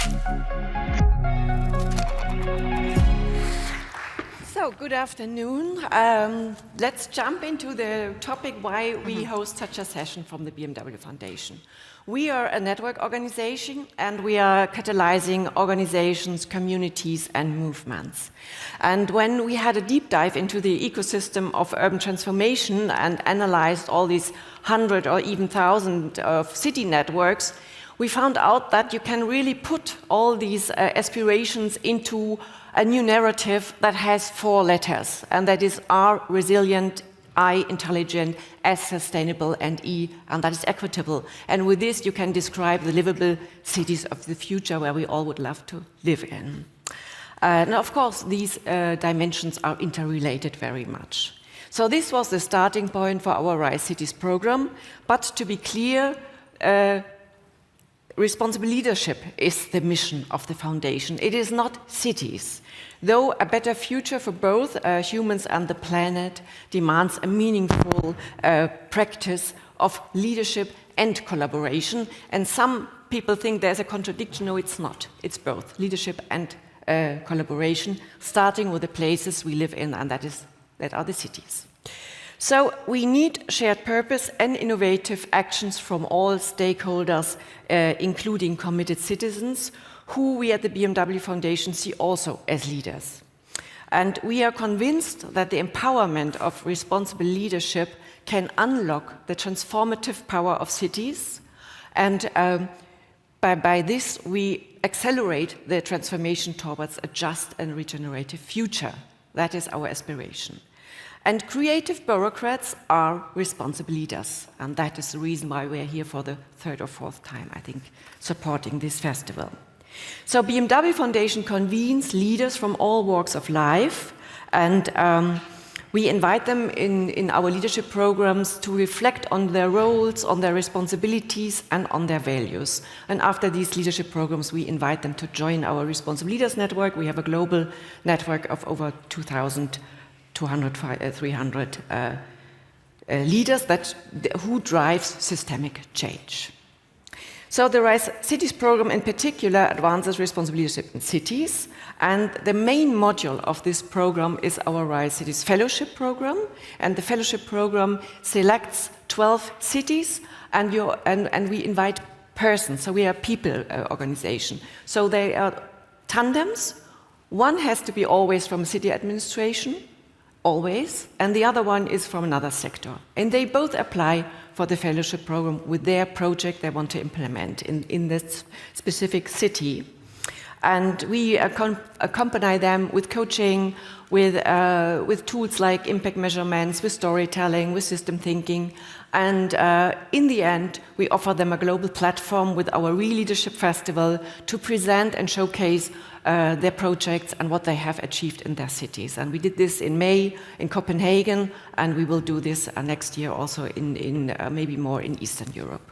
So, good afternoon. Let's jump into the topic why we host such a session from the BMW Foundation. We are a network organization, and we are catalyzing organizations, communities, and movements. And when we had a deep dive into the ecosystem of urban transformation and analyzed all these 100 or even 1,000 of city networks, we found out that you can really put all these aspirations into a new narrative that has 4 letters, and that is R, resilient, I, intelligent, S, sustainable, and E, and that is equitable. And with this, you can describe the livable cities of the future where we all would love to live in. Now, of course, these dimensions are interrelated very much. So this was the starting point for our RISE Cities program, but to be clear, responsible leadership is the mission of the foundation. It is not cities. Though a better future for both humans and the planet demands a meaningful practice of leadership and collaboration. And some people think there's a contradiction. No, it's not. It's both leadership and collaboration, starting with the places we live in, and that are the cities. So we need shared purpose and innovative actions from all stakeholders, including committed citizens, who we at the BMW Foundation see also as leaders. And we are convinced that the empowerment of responsible leadership can unlock the transformative power of cities, and by this we accelerate the transformation towards a just and regenerative future. That is our aspiration. And creative bureaucrats are responsible leaders, and that is the reason why we are here for the 3rd or 4th time, I think, supporting this festival. So BMW Foundation convenes leaders from all walks of life, and we invite them in our leadership programs to reflect on their roles, on their responsibilities, and on their values. And after these leadership programs, we invite them to join our Responsible Leaders Network. We have a global network of over 2,200, 300 leaders who drives systemic change. So the RISE Cities program in particular advances responsible leadership in cities, and the main module of this program is our RISE Cities Fellowship program, and the fellowship program selects 12 cities, and we invite persons, so we are a people organization. So they are tandems. One has to be always from city administration, always, and the other one is from another sector. And they both apply for the fellowship program with their project they want to implement in this specific city. And we accompany them with coaching, with tools like impact measurements, with storytelling, with system thinking. And in the end, we offer them a global platform with our Real Leadership Festival to present and showcase their projects and what they have achieved in their cities. And we did this in May in Copenhagen, and we will do this next year also in maybe more in Eastern Europe.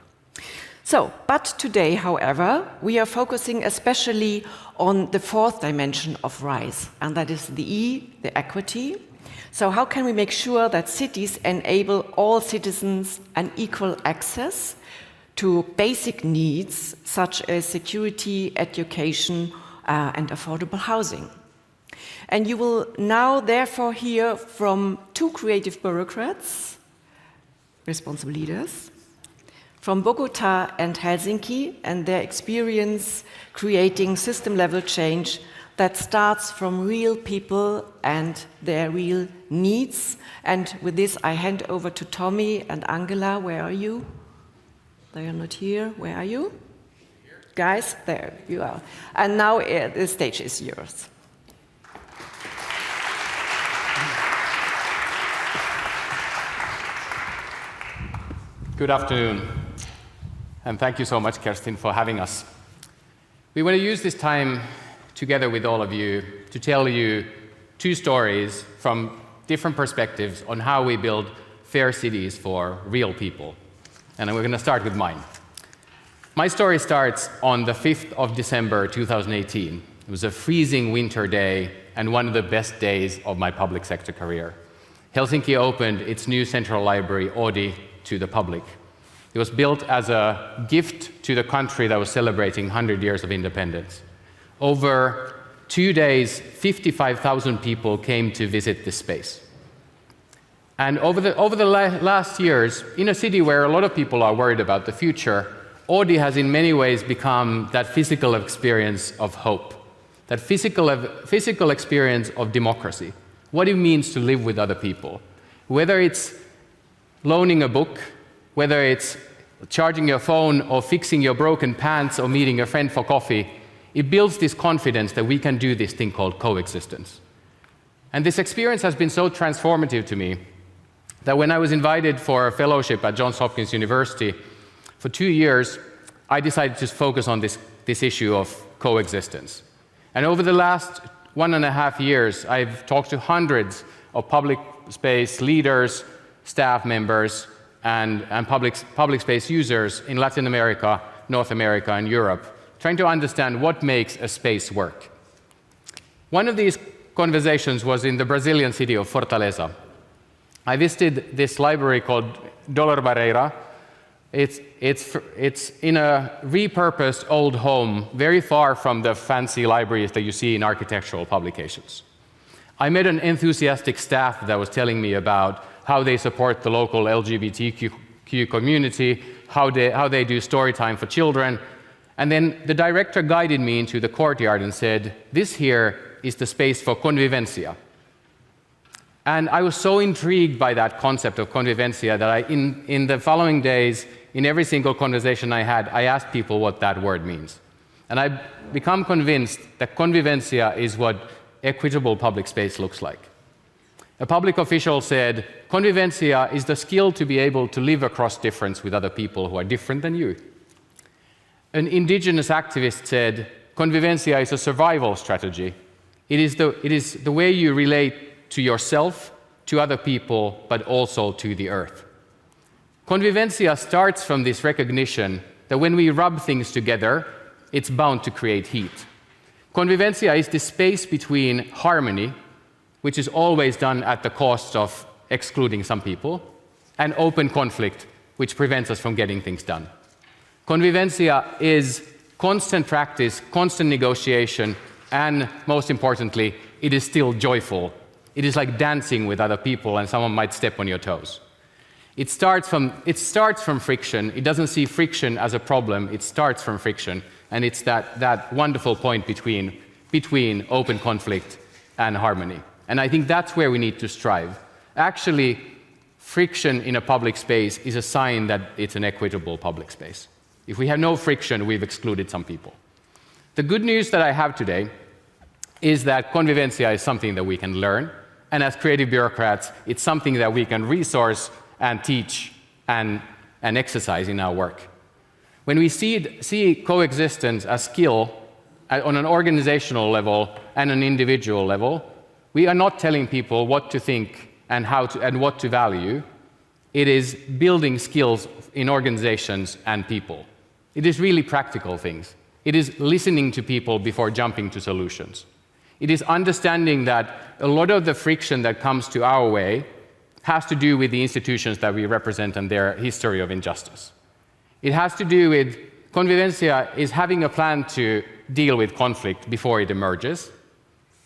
So, but today, however, we are focusing especially on the 4th dimension of RISE, and that is the E, the equity. So how can we make sure that cities enable all citizens an equal access to basic needs such as security, education, and affordable housing? And you will now therefore hear from 2 creative bureaucrats, responsible leaders, from Bogotá and Helsinki, and their experience creating system-level change that starts from real people and their real needs. And with this, I hand over to Tommy and Angela. Where are you? They are not here. Where are you? Here. Guys, there you are. And now the stage is yours. Good afternoon, and thank you so much, Kerstin, for having us. We want to use this time together with all of you to tell you 2 stories from different perspectives on how we build fair cities for real people. And we're going to start with mine. My story starts on the 5th of December 2018. It was a freezing winter day and one of the best days of my public sector career. Helsinki opened its new central library, Oodi, to the public. It was built as a gift to the country that was celebrating 100 years of independence. Over 2 days, 55,000 people came to visit this space. And over the last years, in a city where a lot of people are worried about the future, Audi has in many ways become that physical experience of hope, that physical experience of democracy, what it means to live with other people. Whether it's loaning a book, whether it's charging your phone or fixing your broken pants or meeting a friend for coffee, it builds this confidence that we can do this thing called coexistence. And this experience has been so transformative to me that when I was invited for a fellowship at Johns Hopkins University for 2 years, I decided to focus on this issue of coexistence. And over the last 1.5 years, I've talked to hundreds of public space leaders, staff members, and public space users in Latin America, North America, and Europe, trying to understand what makes a space work. One of these conversations was in the Brazilian city of Fortaleza. I visited this library called Dolor Barreira. It's in a repurposed old home, very far from the fancy libraries that you see in architectural publications. I met an enthusiastic staff that was telling me about how they support the local LGBTQ community, how they do story time for children. And then the director guided me into the courtyard and said, "This here is the space for convivencia." And I was so intrigued by that concept of convivencia that in the following days, in every single conversation I had, I asked people what that word means. And I've become convinced that convivencia is what equitable public space looks like. A public official said, "Convivencia is the skill to be able to live across difference with other people who are different than you." An indigenous activist said, "Convivencia is a survival strategy. It is the way you relate to yourself, to other people, but also to the earth." Convivencia starts from this recognition that when we rub things together, it's bound to create heat. Convivencia is the space between harmony, which is always done at the cost of excluding some people, and open conflict, which prevents us from getting things done. Convivencia is constant practice, constant negotiation, and most importantly, it is still joyful. It is like dancing with other people and someone might step on your toes. It starts from friction. It doesn't see friction as a problem. It starts from friction. And it's that wonderful point between open conflict and harmony. And I think that's where we need to strive. Actually, friction in a public space is a sign that it's an equitable public space. If we have no friction, we've excluded some people. The good news that I have today is that convivencia is something that we can learn. And as creative bureaucrats, it's something that we can resource and teach and exercise in our work. When we see coexistence as skill on an organizational level and an individual level, we are not telling people what to think and what to value. It is building skills in organizations and people. It is really practical things. It is listening to people before jumping to solutions. It is understanding that a lot of the friction that comes to our way has to do with the institutions that we represent and their history of injustice. It has to do with convivencia is having a plan to deal with conflict before it emerges.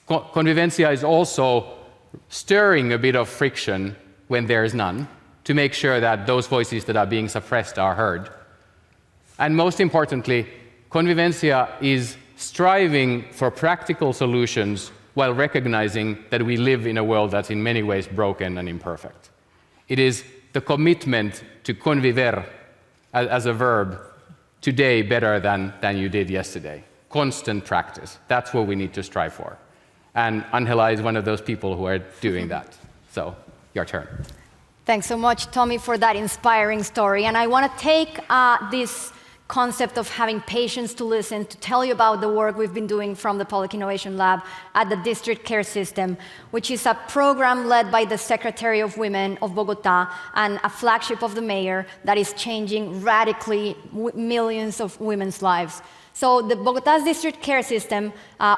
Convivencia is also stirring a bit of friction when there is none to make sure that those voices that are being suppressed are heard. And most importantly, convivencia is striving for practical solutions while recognizing that we live in a world that's in many ways broken and imperfect. It is the commitment to conviver as a verb today better than you did yesterday. Constant practice. That's what we need to strive for. And Angela is one of those people who are doing that. So, your turn. Thanks so much, Tommy, for that inspiring story. And I want to take this concept of having patience to listen to tell you about the work we've been doing from the Public Innovation Lab at the District Care System, which is a program led by the Secretary of Women of Bogotá and a flagship of the mayor that is changing radically millions of women's lives. So the Bogotá's district care system,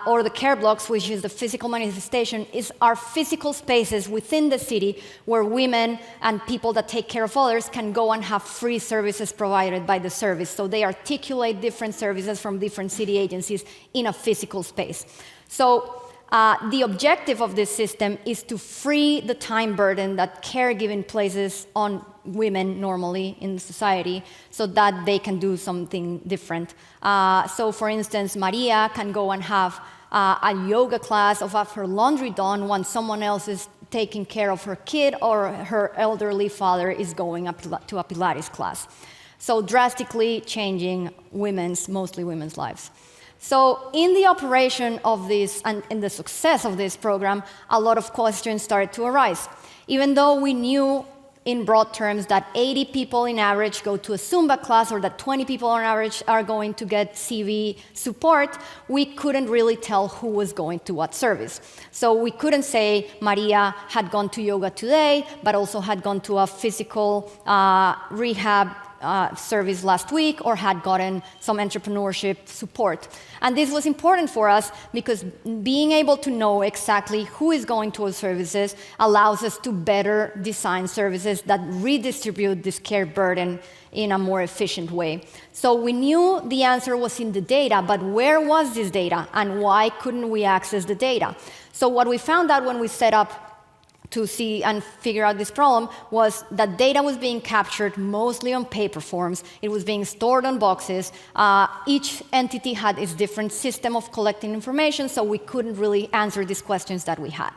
or the care blocks, which is the physical manifestation, are physical spaces within the city where women and people that take care of others can go and have free services provided by the service. So they articulate different services from different city agencies in a physical space. So the objective of this system is to free the time burden that caregiving places on women normally in society so that they can do something different. So for instance, Maria can go and have a yoga class or have her laundry done when someone else is taking care of her kid or her elderly father is going up to a Pilates class. So drastically changing mostly women's lives. So in the operation of this and in the success of this program, a lot of questions started to arise. Even though we knew in broad terms that 80 people in average go to a Zumba class or that 20 people on average are going to get CV support, we couldn't really tell who was going to what service. So we couldn't say Maria had gone to yoga today, but also had gone to a physical rehab service last week or had gotten some entrepreneurship support. And this was important for us because being able to know exactly who is going to our services allows us to better design services that redistribute this care burden in a more efficient way. So we knew the answer was in the data, but where was this data and why couldn't we access the data? So what we found out when we set up to see and figure out this problem was that data was being captured mostly on paper forms. It was being stored on boxes. Each entity had its different system of collecting information, so we couldn't really answer these questions that we had.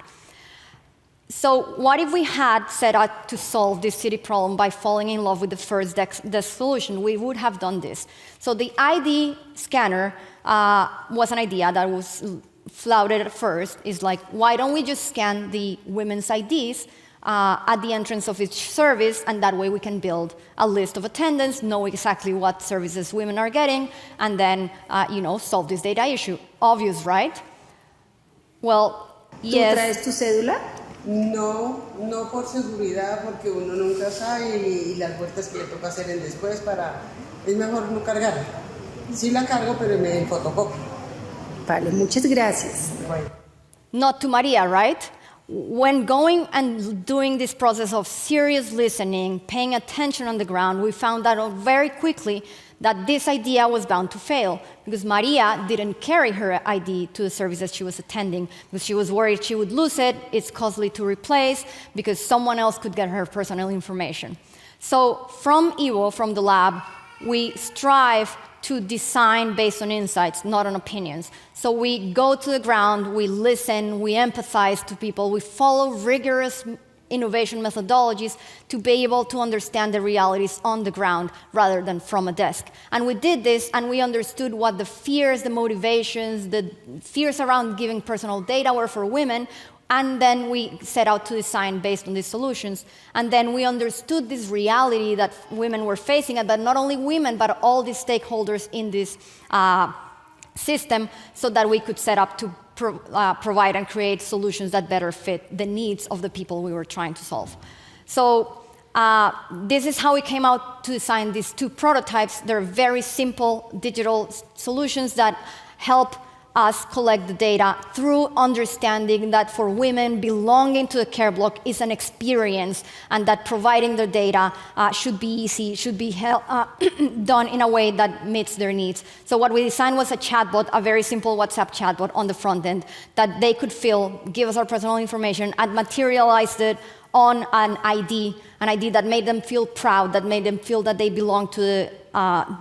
So what if we had set out to solve this city problem by falling in love with the first desk solution? We would have done this. So the ID scanner was an idea that was flouted at first. Is like, why don't we just scan the women's IDs at the entrance of each service, and that way we can build a list of attendants, know exactly what services women are getting, and then solve this data issue. Obvious, right? Well, yes. ¿Tú traes tu cédula? No, no por seguridad, porque uno nunca sabe y las vueltas que le toca hacer en después es mejor no cargar. Sí la cargo, pero me fotocopio. Vale, muchas gracias. Not to Maria, right? When going and doing this process of serious listening, paying attention on the ground, we found out very quickly that this idea was bound to fail because Maria didn't carry her ID to the services she was attending because she was worried she would lose it, it's costly to replace, because someone else could get her personal information. So from Ivo, from the lab, we strive to design based on insights, not on opinions. So we go to the ground, we listen, we empathize to people, we follow rigorous innovation methodologies to be able to understand the realities on the ground rather than from a desk. And we did this, and we understood what the fears, the motivations, the fears around giving personal data were for women, and then we set out to design based on these solutions. And then we understood this reality that women were facing, but not only women, but all the stakeholders in this system, so that we could set up to provide and create solutions that better fit the needs of the people we were trying to solve. So this is how we came out to design these two prototypes. They're very simple digital solutions that help us collect the data through understanding that for women, belonging to the care block is an experience, and that providing the data should be easy, should be done in a way that meets their needs. So what we designed was a chatbot, a very simple WhatsApp chatbot on the front end that they could give us our personal information, and materialized it on an ID that made them feel proud, that made them feel that they belong to the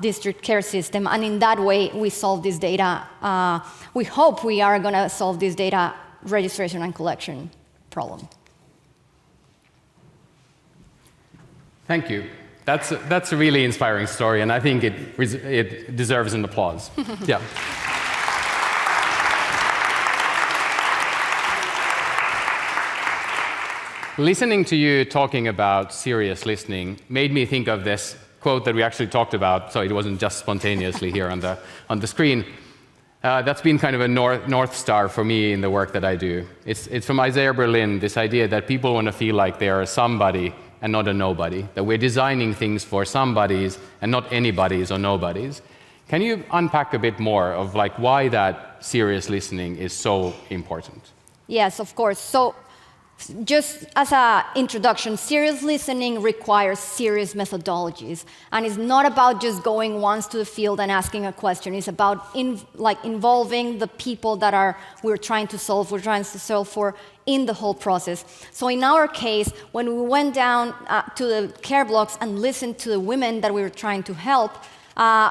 district care system. And in that way, we solve this data. We hope we are going to solve this data registration and collection problem. Thank you. That's a really inspiring story, and I think it deserves an applause. Yeah. Listening to you talking about serious listening made me think of this quote that we actually talked about, so it wasn't just spontaneously here on the screen. That's been kind of a north star for me in the work that I do. It's from Isaiah Berlin, this idea that people want to feel like they are somebody and not a nobody, that we're designing things for somebodies and not anybody's or nobody's. Can you unpack a bit more of like why that serious listening is so important? Yes, of course. So just as an introduction, serious listening requires serious methodologies. And it's not about just going once to the field and asking a question. It's about involving the people that we're trying to solve for in the whole process. So in our case, when we went down to the care blocks and listened to the women that we were trying to help,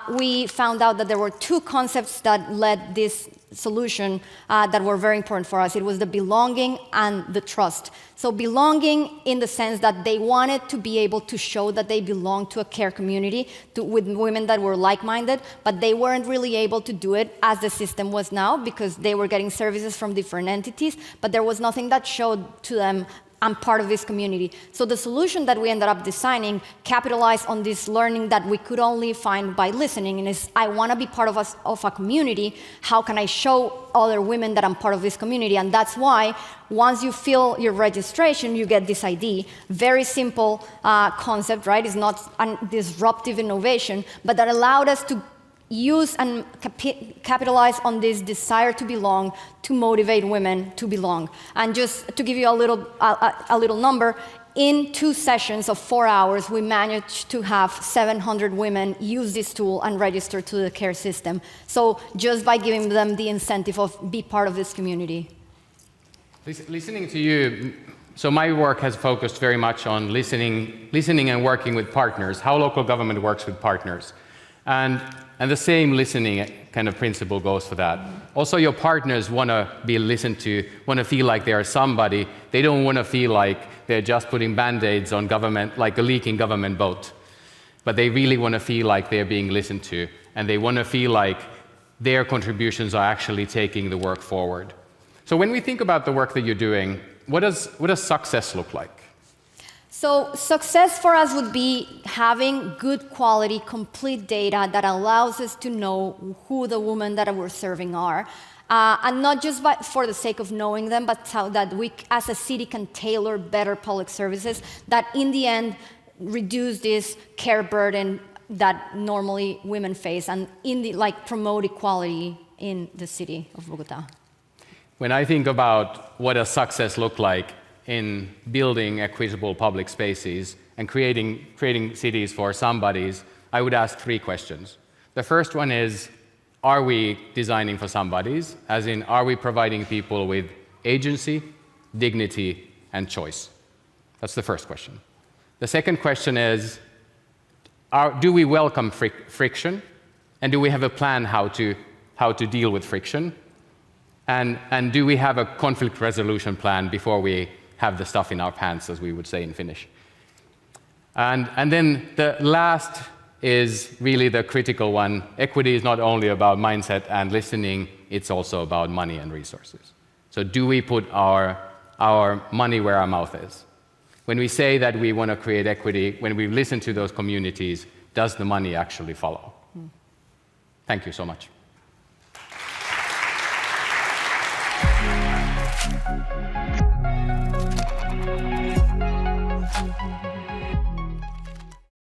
we found out that there were two concepts that led this solution that were very important for us. It was the belonging and the trust. So belonging in the sense that they wanted to be able to show that they belonged to a care community with women that were like-minded, but they weren't really able to do it as the system was now because they were getting services from different entities, but there was nothing that showed to them I'm part of this community. So the solution that we ended up designing capitalized on this learning that we could only find by listening, and is I want to be part of a community. How can I show other women that I'm part of this community? And that's why once you fill your registration, you get this ID. Very simple concept, right? It's not a disruptive innovation, but that allowed us to use and capitalize on this desire to belong, to motivate women to belong. And just to give you a little number, in 2 sessions of 4 hours, we managed to have 700 women use this tool and register to the care system. So just by giving them the incentive of be part of this community. Listening to you, so my work has focused very much on listening and working with partners, how local government works with partners. And the same listening kind of principle goes for that. Also, your partners want to be listened to, want to feel like they are somebody. They don't want to feel like they're just putting Band-Aids on government, like a leaking government boat. But they really want to feel like they're being listened to, and they want to feel like their contributions are actually taking the work forward. So when we think about the work that you're doing, what does success look like? So success for us would be having good quality, complete data that allows us to know who the women that we're serving are. And not just for the sake of knowing them, but so that we as a city can tailor better public services that in the end reduce this care burden that normally women face and promote equality in the city of Bogotá. When I think about what does success look like in building equitable public spaces and creating cities for somebodies, I would ask 3 questions. The first one is, are we designing for somebodies? As in, are we providing people with agency, dignity, and choice? That's the first question. The second question is, do we welcome friction? And do we have a plan how to deal with friction? And do we have a conflict resolution plan before we have the stuff in our pants, as we would say in Finnish? And then the last is really the critical one. Equity is not only about mindset and listening, it's also about money and resources. So do we put our money where our mouth is? When we say that we want to create equity, when we listen to those communities, does the money actually follow? Thank you so much.